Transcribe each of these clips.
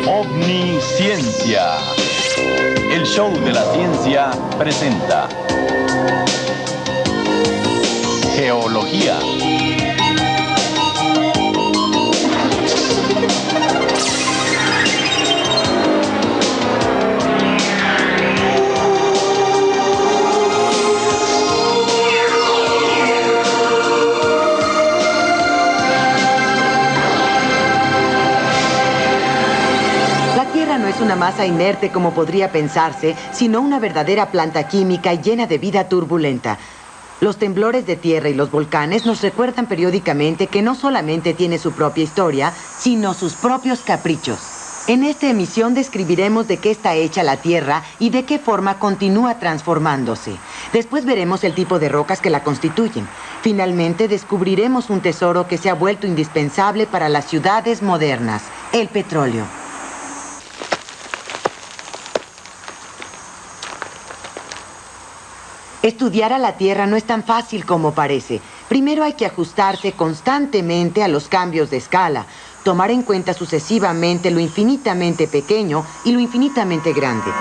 Omnisciencia. El show de la ciencia presenta Geología. No es una masa inerte como podría pensarse, sino una verdadera planta química llena de vida turbulenta. Los temblores de tierra y los volcanes nos recuerdan periódicamente que no solamente tiene su propia historia, sino sus propios caprichos. En esta emisión describiremos de qué está hecha la Tierra y de qué forma continúa transformándose. Después veremos el tipo de rocas que la constituyen. Finalmente descubriremos un tesoro que se ha vuelto indispensable para las ciudades modernas: el petróleo. Estudiar a la Tierra no es tan fácil como parece. Primero hay que ajustarse constantemente a los cambios de escala, tomar en cuenta sucesivamente lo infinitamente pequeño y lo infinitamente grande.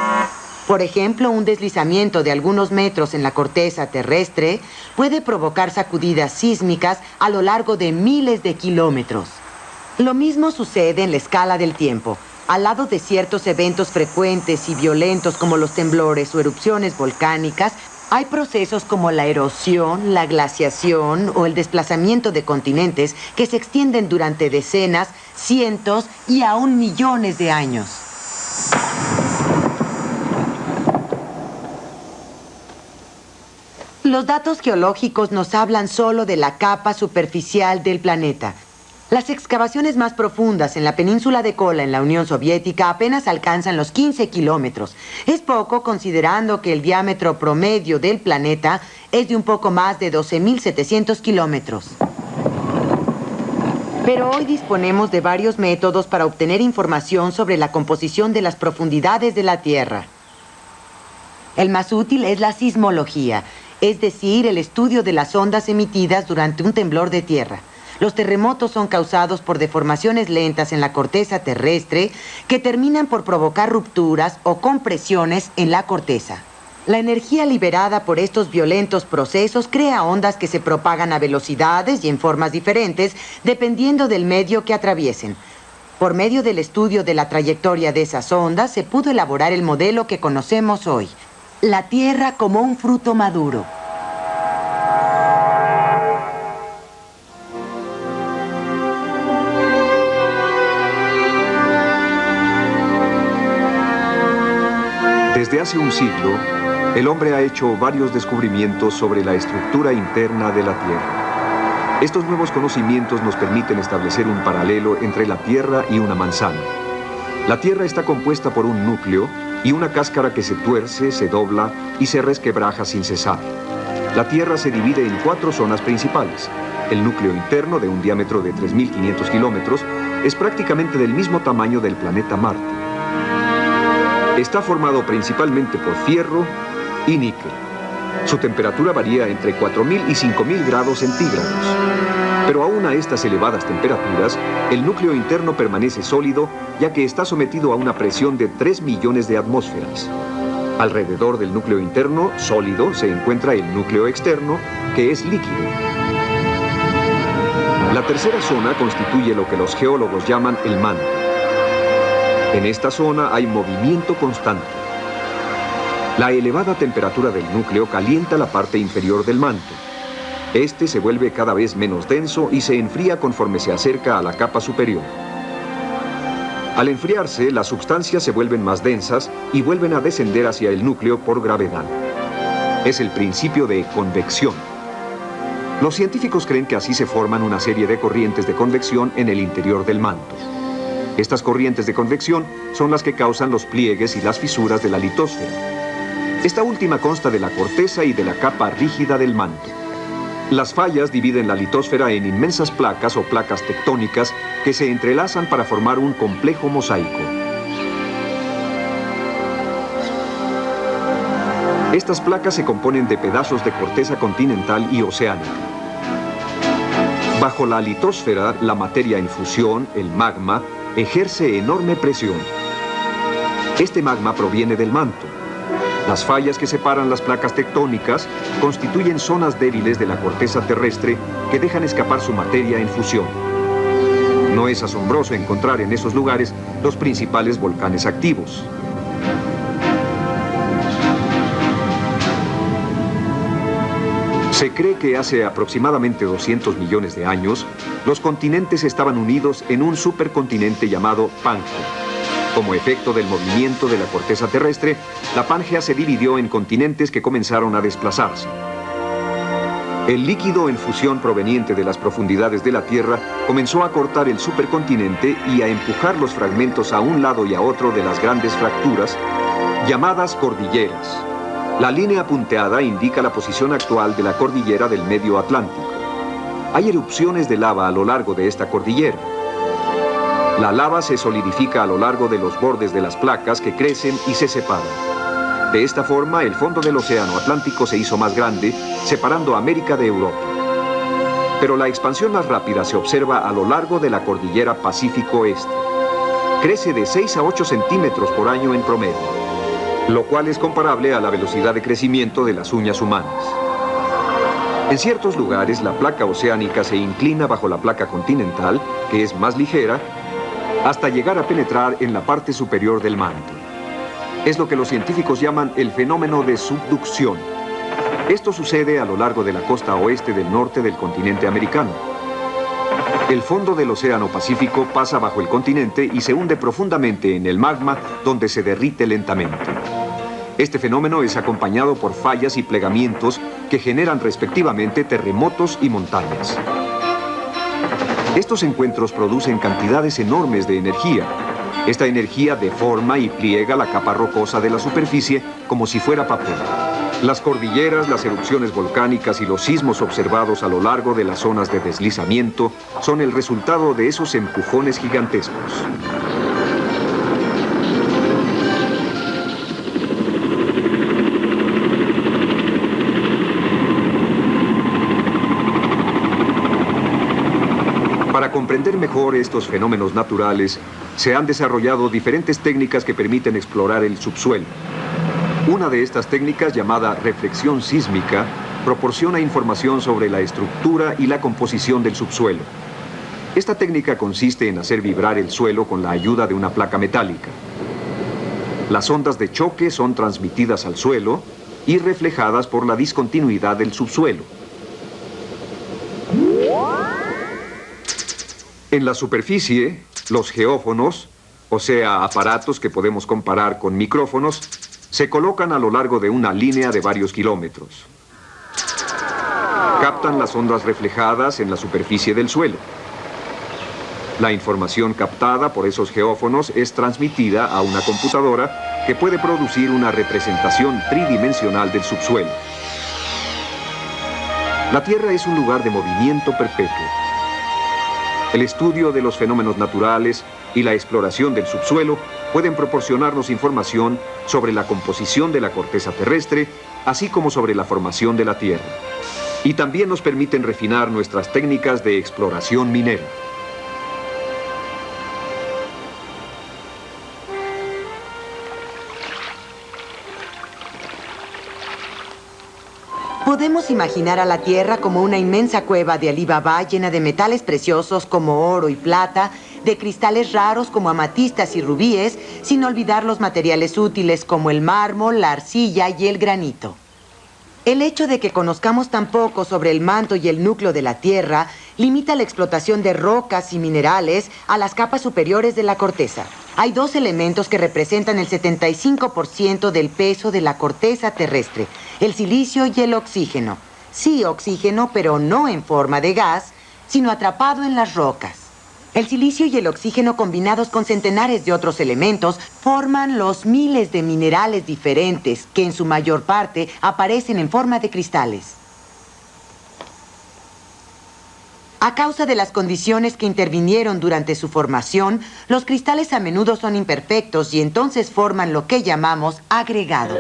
Por ejemplo, un deslizamiento de algunos metros en la corteza terrestre puede provocar sacudidas sísmicas a lo largo de miles de kilómetros. Lo mismo sucede en la escala del tiempo. Al lado de ciertos eventos frecuentes y violentos como los temblores o erupciones volcánicas, hay procesos como la erosión, la glaciación o el desplazamiento de continentes que se extienden durante decenas, cientos y aún millones de años. Los datos geológicos nos hablan solo de la capa superficial del planeta. Las excavaciones más profundas en la península de Kola, en la Unión Soviética, apenas alcanzan los 15 kilómetros. Es poco considerando que el diámetro promedio del planeta es de un poco más de 12.700 kilómetros. Pero hoy disponemos de varios métodos para obtener información sobre la composición de las profundidades de la Tierra. El más útil es la sismología, es decir, el estudio de las ondas emitidas durante un temblor de tierra. Los terremotos son causados por deformaciones lentas en la corteza terrestre que terminan por provocar rupturas o compresiones en la corteza. La energía liberada por estos violentos procesos crea ondas que se propagan a velocidades y en formas diferentes dependiendo del medio que atraviesen. Por medio del estudio de la trayectoria de esas ondas se pudo elaborar el modelo que conocemos hoy: la Tierra como un fruto maduro. Desde hace un siglo, el hombre ha hecho varios descubrimientos sobre la estructura interna de la Tierra. Estos nuevos conocimientos nos permiten establecer un paralelo entre la Tierra y una manzana. La Tierra está compuesta por un núcleo y una cáscara que se tuerce, se dobla y se resquebraja sin cesar. La Tierra se divide en 4 zonas principales. El núcleo interno, de un diámetro de 3.500 kilómetros, es prácticamente del mismo tamaño del planeta Marte. Está formado principalmente por fierro y níquel. Su temperatura varía entre 4.000 y 5.000 grados centígrados. Pero aún a estas elevadas temperaturas, el núcleo interno permanece sólido, ya que está sometido a una presión de 3 millones de atmósferas. Alrededor del núcleo interno, sólido, se encuentra el núcleo externo, que es líquido. La tercera zona constituye lo que los geólogos llaman el manto. En esta zona hay movimiento constante. La elevada temperatura del núcleo calienta la parte inferior del manto. Este se vuelve cada vez menos denso y se enfría conforme se acerca a la capa superior. Al enfriarse, las sustancias se vuelven más densas y vuelven a descender hacia el núcleo por gravedad. Es el principio de convección. Los científicos creen que así se forman una serie de corrientes de convección en el interior del manto. Estas corrientes de convección son las que causan los pliegues y las fisuras de la litosfera. Esta última consta de la corteza y de la capa rígida del manto. Las fallas dividen la litosfera en inmensas placas o placas tectónicas que se entrelazan para formar un complejo mosaico. Estas placas se componen de pedazos de corteza continental y oceánica. Bajo la litosfera, la materia en fusión, el magma, ejerce enorme presión. Este magma proviene del manto. Las fallas que separan las placas tectónicas constituyen zonas débiles de la corteza terrestre que dejan escapar su materia en fusión. No es asombroso encontrar en esos lugares los principales volcanes activos. Se cree que hace aproximadamente 200 millones de años, los continentes estaban unidos en un supercontinente llamado Pangea. Como efecto del movimiento de la corteza terrestre, la Pangea se dividió en continentes que comenzaron a desplazarse. El líquido en fusión proveniente de las profundidades de la Tierra comenzó a cortar el supercontinente y a empujar los fragmentos a un lado y a otro de las grandes fracturas, llamadas cordilleras. La línea punteada indica la posición actual de la cordillera del Medio Atlántico. Hay erupciones de lava a lo largo de esta cordillera. La lava se solidifica a lo largo de los bordes de las placas que crecen y se separan. De esta forma, el fondo del Océano Atlántico se hizo más grande, separando América de Europa. Pero la expansión más rápida se observa a lo largo de la cordillera Pacífico Este. Crece de 6 a 8 centímetros por año en promedio, lo cual es comparable a la velocidad de crecimiento de las uñas humanas. En ciertos lugares, la placa oceánica se inclina bajo la placa continental, que es más ligera, hasta llegar a penetrar en la parte superior del manto. Es lo que los científicos llaman el fenómeno de subducción. Esto sucede a lo largo de la costa oeste del norte del continente americano. El fondo del Océano Pacífico pasa bajo el continente y se hunde profundamente en el magma, donde se derrite lentamente. Este fenómeno es acompañado por fallas y plegamientos que generan respectivamente terremotos y montañas. Estos encuentros producen cantidades enormes de energía. Esta energía deforma y pliega la capa rocosa de la superficie como si fuera papel. Las cordilleras, las erupciones volcánicas y los sismos observados a lo largo de las zonas de deslizamiento son el resultado de esos empujones gigantescos. Para comprender mejor estos fenómenos naturales, se han desarrollado diferentes técnicas que permiten explorar el subsuelo. Una de estas técnicas, llamada reflexión sísmica, proporciona información sobre la estructura y la composición del subsuelo. Esta técnica consiste en hacer vibrar el suelo con la ayuda de una placa metálica. Las ondas de choque son transmitidas al suelo y reflejadas por la discontinuidad del subsuelo. En la superficie, los geófonos, o sea, aparatos que podemos comparar con micrófonos, se colocan a lo largo de una línea de varios kilómetros. Captan las ondas reflejadas en la superficie del suelo. La información captada por esos geófonos es transmitida a una computadora que puede producir una representación tridimensional del subsuelo. La Tierra es un lugar de movimiento perpetuo. El estudio de los fenómenos naturales y la exploración del subsuelo pueden proporcionarnos información sobre la composición de la corteza terrestre, así como sobre la formación de la Tierra. Y también nos permiten refinar nuestras técnicas de exploración minera. Podemos imaginar a la Tierra como una inmensa cueva de Alí Baba llena de metales preciosos como oro y plata, de cristales raros como amatistas y rubíes, sin olvidar los materiales útiles como el mármol, la arcilla y el granito. El hecho de que conozcamos tan poco sobre el manto y el núcleo de la Tierra limita la explotación de rocas y minerales a las capas superiores de la corteza. Hay dos elementos que representan el 75% del peso de la corteza terrestre, el silicio y el oxígeno. Sí, oxígeno, pero no en forma de gas, sino atrapado en las rocas. El silicio y el oxígeno, combinados con centenares de otros elementos, forman los miles de minerales diferentes que en su mayor parte aparecen en forma de cristales. A causa de las condiciones que intervinieron durante su formación, los cristales a menudo son imperfectos y entonces forman lo que llamamos agregados.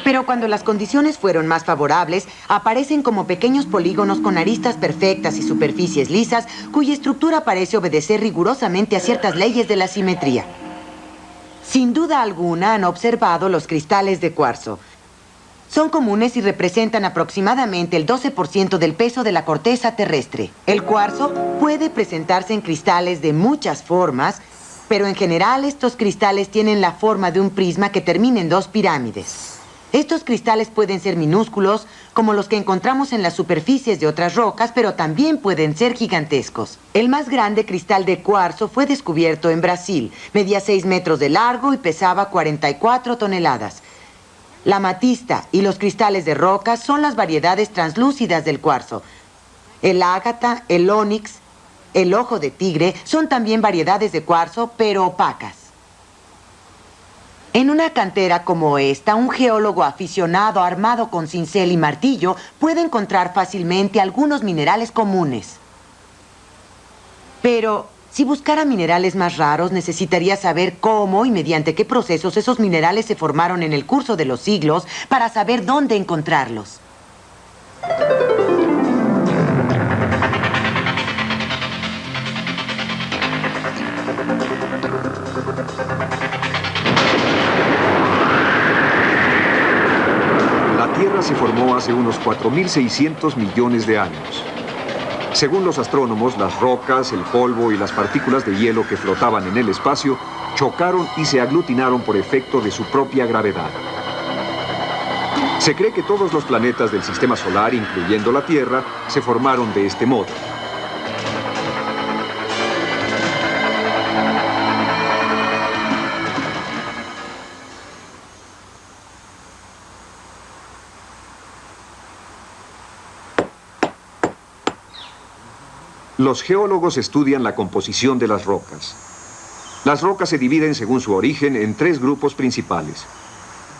Pero cuando las condiciones fueron más favorables, aparecen como pequeños polígonos con aristas perfectas y superficies lisas, cuya estructura parece obedecer rigurosamente a ciertas leyes de la simetría. Sin duda alguna han observado los cristales de cuarzo. Son comunes y representan aproximadamente el 12% del peso de la corteza terrestre. El cuarzo puede presentarse en cristales de muchas formas, pero en general estos cristales tienen la forma de un prisma que termina en 2 pirámides. Estos cristales pueden ser minúsculos, como los que encontramos en las superficies de otras rocas, pero también pueden ser gigantescos. El más grande cristal de cuarzo fue descubierto en Brasil. Medía 6 metros de largo y pesaba 44 toneladas. La amatista y los cristales de roca son las variedades translúcidas del cuarzo. El ágata, el ónix, el ojo de tigre son también variedades de cuarzo, pero opacas. En una cantera como esta, un geólogo aficionado armado con cincel y martillo puede encontrar fácilmente algunos minerales comunes. Pero si buscara minerales más raros, necesitaría saber cómo y mediante qué procesos esos minerales se formaron en el curso de los siglos para saber dónde encontrarlos. La Tierra se formó hace unos 4.600 millones de años. Según los astrónomos, las rocas, el polvo y las partículas de hielo que flotaban en el espacio chocaron y se aglutinaron por efecto de su propia gravedad. Se cree que todos los planetas del sistema solar, incluyendo la Tierra, se formaron de este modo. Los geólogos estudian la composición de las rocas. Las rocas se dividen según su origen en 3 grupos principales.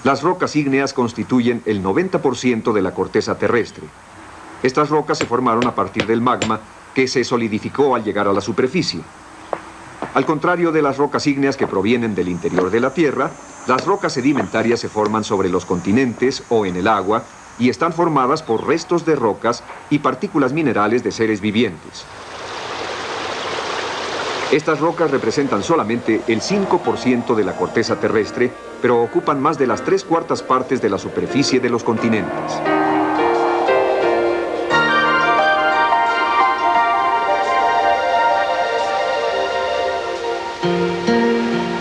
Las rocas ígneas constituyen el 90% de la corteza terrestre. Estas rocas se formaron a partir del magma que se solidificó al llegar a la superficie. Al contrario de las rocas ígneas que provienen del interior de la Tierra, las rocas sedimentarias se forman sobre los continentes o en el agua y están formadas por restos de rocas y partículas minerales de seres vivientes. Estas rocas representan solamente el 5% de la corteza terrestre, pero ocupan más de las 3/4 partes de la superficie de los continentes.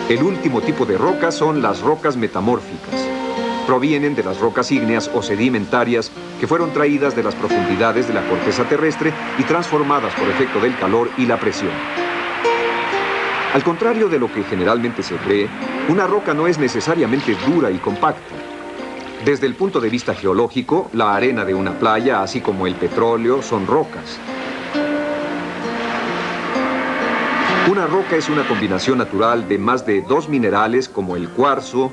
El último tipo de rocas son las rocas metamórficas. Provienen de las rocas ígneas o sedimentarias que fueron traídas de las profundidades de la corteza terrestre y transformadas por efecto del calor y la presión. Al contrario de lo que generalmente se cree, una roca no es necesariamente dura y compacta. Desde el punto de vista geológico, la arena de una playa, así como el petróleo, son rocas. Una roca es una combinación natural de más de 2 minerales como el cuarzo,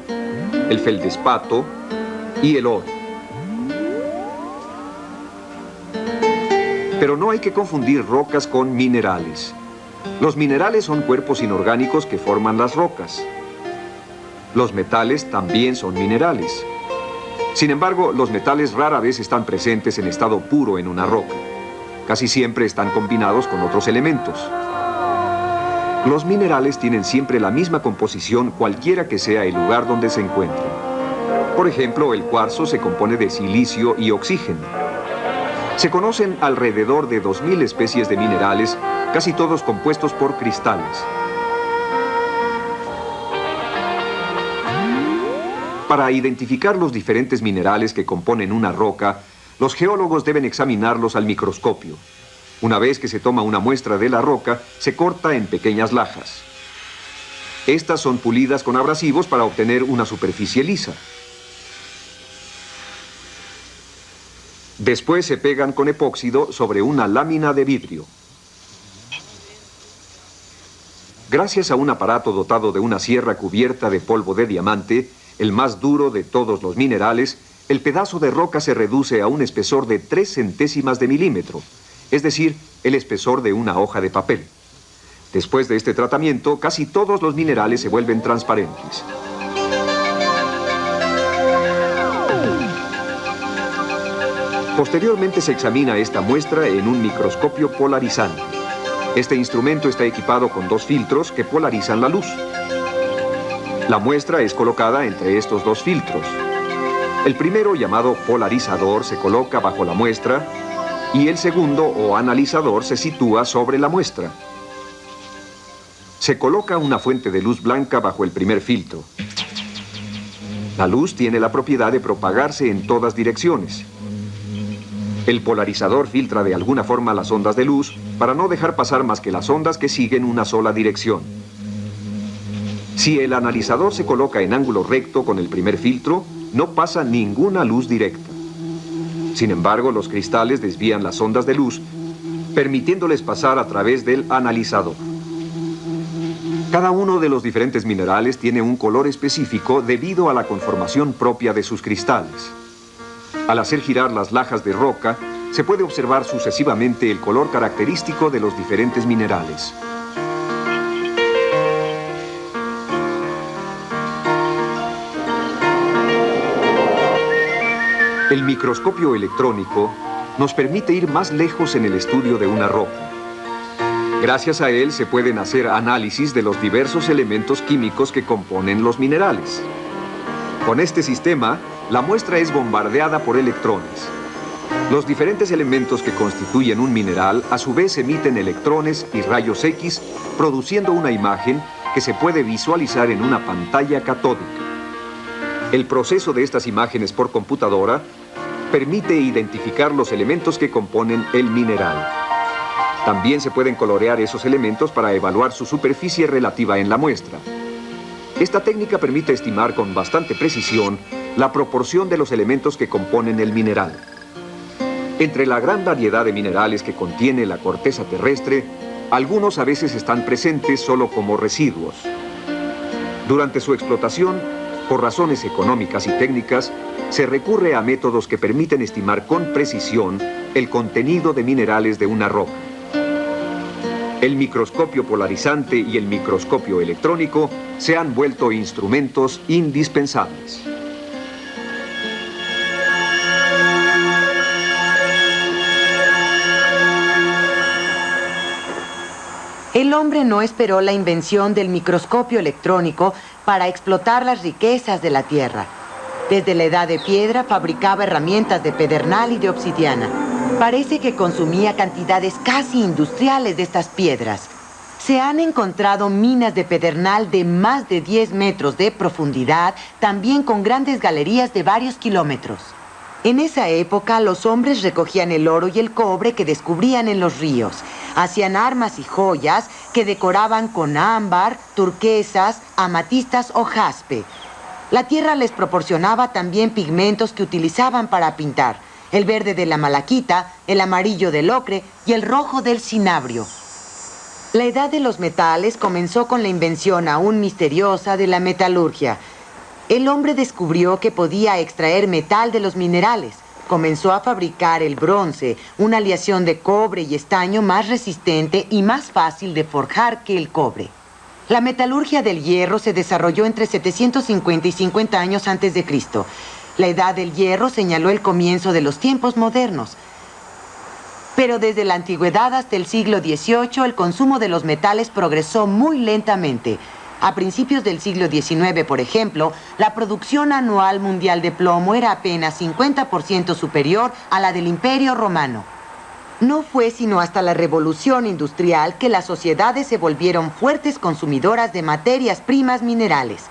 el feldespato y el oro. Pero no hay que confundir rocas con minerales. Los minerales son cuerpos inorgánicos que forman las rocas. Los metales también son minerales. Sin embargo, los metales rara vez están presentes en estado puro en una roca. Casi siempre están combinados con otros elementos. Los minerales tienen siempre la misma composición cualquiera que sea el lugar donde se encuentren. Por ejemplo, el cuarzo se compone de silicio y oxígeno. Se conocen alrededor de 2.000 especies de minerales, casi todos compuestos por cristales. Para identificar los diferentes minerales que componen una roca, los geólogos deben examinarlos al microscopio. Una vez que se toma una muestra de la roca, se corta en pequeñas lajas. Estas son pulidas con abrasivos para obtener una superficie lisa. Después se pegan con epóxido sobre una lámina de vidrio. Gracias a un aparato dotado de una sierra cubierta de polvo de diamante, el más duro de todos los minerales, el pedazo de roca se reduce a un espesor de 3 centésimas de milímetro, es decir, el espesor de una hoja de papel. Después de este tratamiento, casi todos los minerales se vuelven transparentes. Posteriormente se examina esta muestra en un microscopio polarizante. Este instrumento está equipado con dos filtros que polarizan la luz. La muestra es colocada entre estos dos filtros. El primero, llamado polarizador, se coloca bajo la muestra y el segundo, o analizador, se sitúa sobre la muestra. Se coloca una fuente de luz blanca bajo el primer filtro. La luz tiene la propiedad de propagarse en todas direcciones. El polarizador filtra de alguna forma las ondas de luz para no dejar pasar más que las ondas que siguen una sola dirección. Si el analizador se coloca en ángulo recto con el primer filtro, no pasa ninguna luz directa. Sin embargo, los cristales desvían las ondas de luz, permitiéndoles pasar a través del analizador. Cada uno de los diferentes minerales tiene un color específico debido a la conformación propia de sus cristales. Al hacer girar las lajas de roca, se puede observar sucesivamente el color característico de los diferentes minerales. El microscopio electrónico nos permite ir más lejos en el estudio de una roca. Gracias a él se pueden hacer análisis de los diversos elementos químicos que componen los minerales. Con este sistema, la muestra es bombardeada por electrones. Los diferentes elementos que constituyen un mineral a su vez emiten electrones y rayos X, produciendo una imagen que se puede visualizar en una pantalla catódica. El proceso de estas imágenes por computadora permite identificar los elementos que componen el mineral. También se pueden colorear esos elementos para evaluar su superficie relativa en la muestra. Esta técnica permite estimar con bastante precisión la proporción de los elementos que componen el mineral. Entre la gran variedad de minerales que contiene la corteza terrestre, algunos a veces están presentes solo como residuos. Durante su explotación, por razones económicas y técnicas, se recurre a métodos que permiten estimar con precisión el contenido de minerales de una roca. El microscopio polarizante y el microscopio electrónico se han vuelto instrumentos indispensables. El hombre no esperó la invención del microscopio electrónico para explotar las riquezas de la tierra. Desde la edad de piedra fabricaba herramientas de pedernal y de obsidiana. Parece que consumía cantidades casi industriales de estas piedras. Se han encontrado minas de pedernal de más de 10 metros de profundidad, también con grandes galerías de varios kilómetros. En esa época, los hombres recogían el oro y el cobre que descubrían en los ríos. Hacían armas y joyas que decoraban con ámbar, turquesas, amatistas o jaspe. La tierra les proporcionaba también pigmentos que utilizaban para pintar: el verde de la malaquita, el amarillo del ocre y el rojo del cinabrio. La edad de los metales comenzó con la invención aún misteriosa de la metalurgia. El hombre descubrió que podía extraer metal de los minerales. Comenzó a fabricar el bronce, una aleación de cobre y estaño más resistente y más fácil de forjar que el cobre. La metalurgia del hierro se desarrolló entre 750 y 50 años antes de Cristo. La edad del hierro señaló el comienzo de los tiempos modernos. Pero desde la antigüedad hasta el siglo XVIII, el consumo de los metales progresó muy lentamente. A principios del siglo XIX, por ejemplo, la producción anual mundial de plomo era apenas 50% superior a la del Imperio Romano. No fue sino hasta la Revolución Industrial que las sociedades se volvieron fuertes consumidoras de materias primas minerales.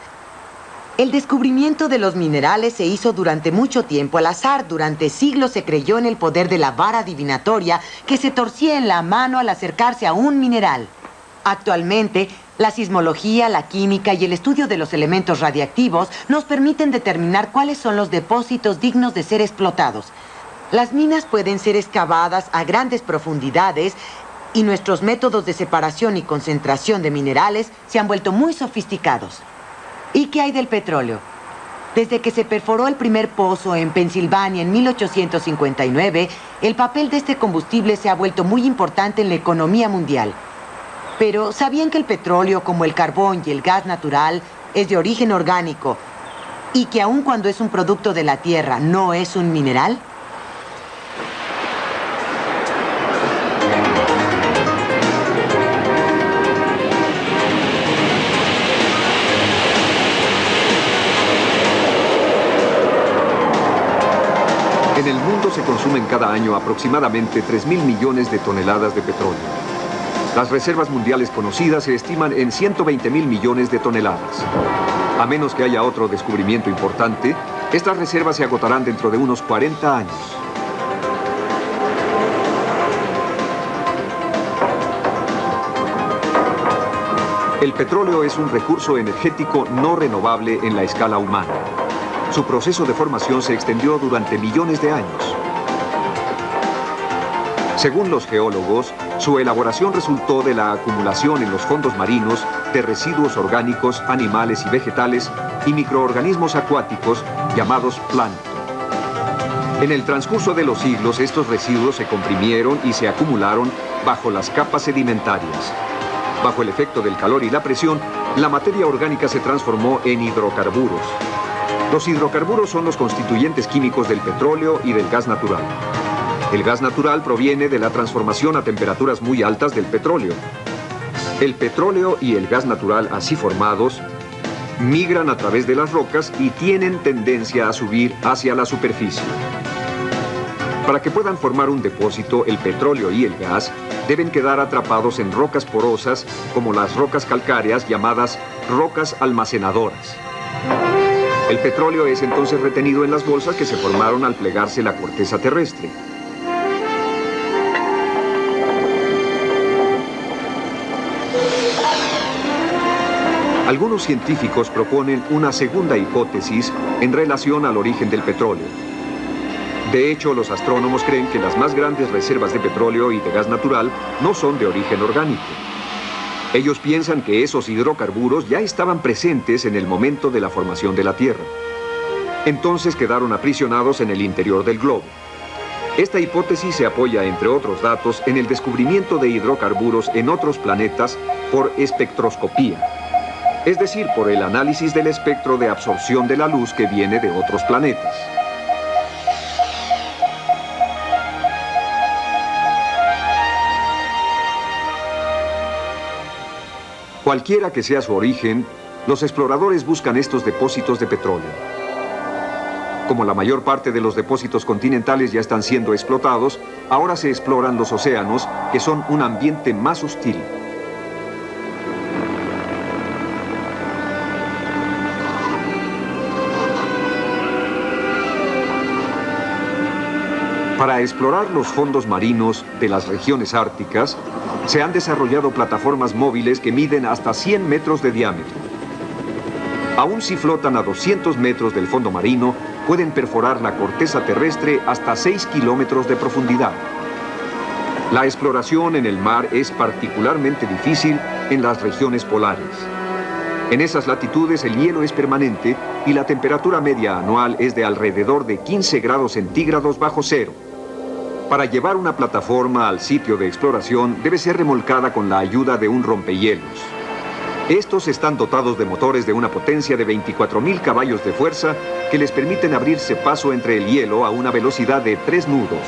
El descubrimiento de los minerales se hizo durante mucho tiempo al azar. Durante siglos se creyó en el poder de la vara adivinatoria que se torcía en la mano al acercarse a un mineral. Actualmente, la sismología, la química y el estudio de los elementos radiactivos nos permiten determinar cuáles son los depósitos dignos de ser explotados. Las minas pueden ser excavadas a grandes profundidades y nuestros métodos de separación y concentración de minerales se han vuelto muy sofisticados. ¿Y qué hay del petróleo? Desde que se perforó el primer pozo en Pensilvania en 1859, el papel de este combustible se ha vuelto muy importante en la economía mundial. Pero, ¿sabían que el petróleo, como el carbón y el gas natural, es de origen orgánico y que aun cuando es un producto de la tierra, no es un mineral? En el mundo se consumen cada año aproximadamente 3.000 millones de toneladas de petróleo. Las reservas mundiales conocidas se estiman en 120.000 millones de toneladas. A menos que haya otro descubrimiento importante, estas reservas se agotarán dentro de unos 40 años. El petróleo es un recurso energético no renovable en la escala humana. Su proceso de formación se extendió durante millones de años. Según los geólogos, su elaboración resultó de la acumulación en los fondos marinos de residuos orgánicos, animales y vegetales y microorganismos acuáticos llamados plancton. En el transcurso de los siglos, estos residuos se comprimieron y se acumularon bajo las capas sedimentarias. Bajo el efecto del calor y la presión, la materia orgánica se transformó en hidrocarburos. Los hidrocarburos son los constituyentes químicos del petróleo y del gas natural. El gas natural proviene de la transformación a temperaturas muy altas del petróleo. El petróleo y el gas natural así formados migran a través de las rocas y tienen tendencia a subir hacia la superficie. Para que puedan formar un depósito, el petróleo y el gas deben quedar atrapados en rocas porosas, como las rocas calcáreas llamadas rocas almacenadoras. El petróleo es entonces retenido en las bolsas que se formaron al plegarse la corteza terrestre. Algunos científicos proponen una segunda hipótesis en relación al origen del petróleo. De hecho, los astrónomos creen que las más grandes reservas de petróleo y de gas natural no son de origen orgánico. Ellos piensan que esos hidrocarburos ya estaban presentes en el momento de la formación de la Tierra. Entonces quedaron aprisionados en el interior del globo. Esta hipótesis se apoya, entre otros datos, en el descubrimiento de hidrocarburos en otros planetas por espectroscopía. Es decir, por el análisis del espectro de absorción de la luz que viene de otros planetas. Cualquiera que sea su origen, los exploradores buscan estos depósitos de petróleo. Como la mayor parte de los depósitos continentales ya están siendo explotados, ahora se exploran los océanos, que son un ambiente más hostil. Para explorar los fondos marinos de las regiones árticas, se han desarrollado plataformas móviles que miden hasta 100 metros de diámetro. Aun si flotan a 200 metros del fondo marino, pueden perforar la corteza terrestre hasta 6 kilómetros de profundidad. La exploración en el mar es particularmente difícil en las regiones polares. En esas latitudes el hielo es permanente y la temperatura media anual es de alrededor de 15 grados centígrados bajo cero. Para llevar una plataforma al sitio de exploración debe ser remolcada con la ayuda de un rompehielos. Estos están dotados de motores de una potencia de 24.000 caballos de fuerza que les permiten abrirse paso entre el hielo a una velocidad de 3 nudos.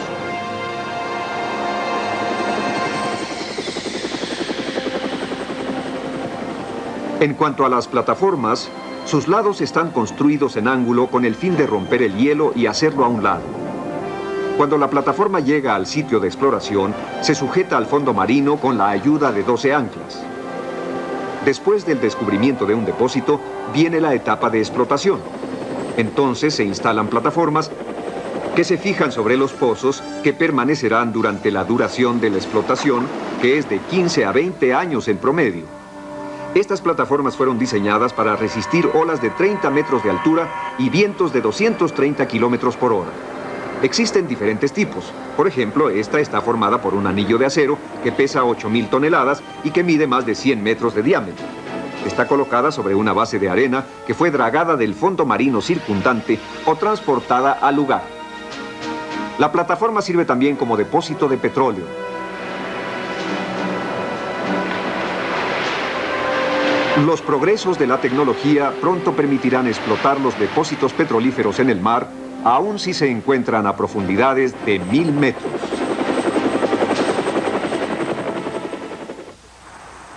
En cuanto a las plataformas, sus lados están construidos en ángulo con el fin de romper el hielo y hacerlo a un lado. Cuando la plataforma llega al sitio de exploración, se sujeta al fondo marino con la ayuda de 12 anclas. Después del descubrimiento de un depósito, viene la etapa de explotación. Entonces se instalan plataformas que se fijan sobre los pozos que permanecerán durante la duración de la explotación, que es de 15 a 20 años en promedio. Estas plataformas fueron diseñadas para resistir olas de 30 metros de altura y vientos de 230 kilómetros por hora. Existen diferentes tipos. Por ejemplo, esta está formada por un anillo de acero que pesa 8.000 toneladas y que mide más de 100 metros de diámetro. Está colocada sobre una base de arena que fue dragada del fondo marino circundante o transportada al lugar. La plataforma sirve también como depósito de petróleo. Los progresos de la tecnología pronto permitirán explotar los depósitos petrolíferos en el mar, aun si se encuentran a profundidades de 1000 metros.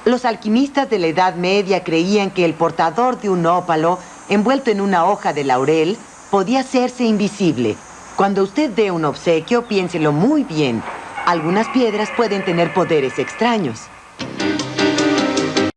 Los alquimistas de la Edad Media creían que el portador de un ópalo, envuelto en una hoja de laurel, podía hacerse invisible. Cuando usted dé un obsequio, piénselo muy bien. Algunas piedras pueden tener poderes extraños.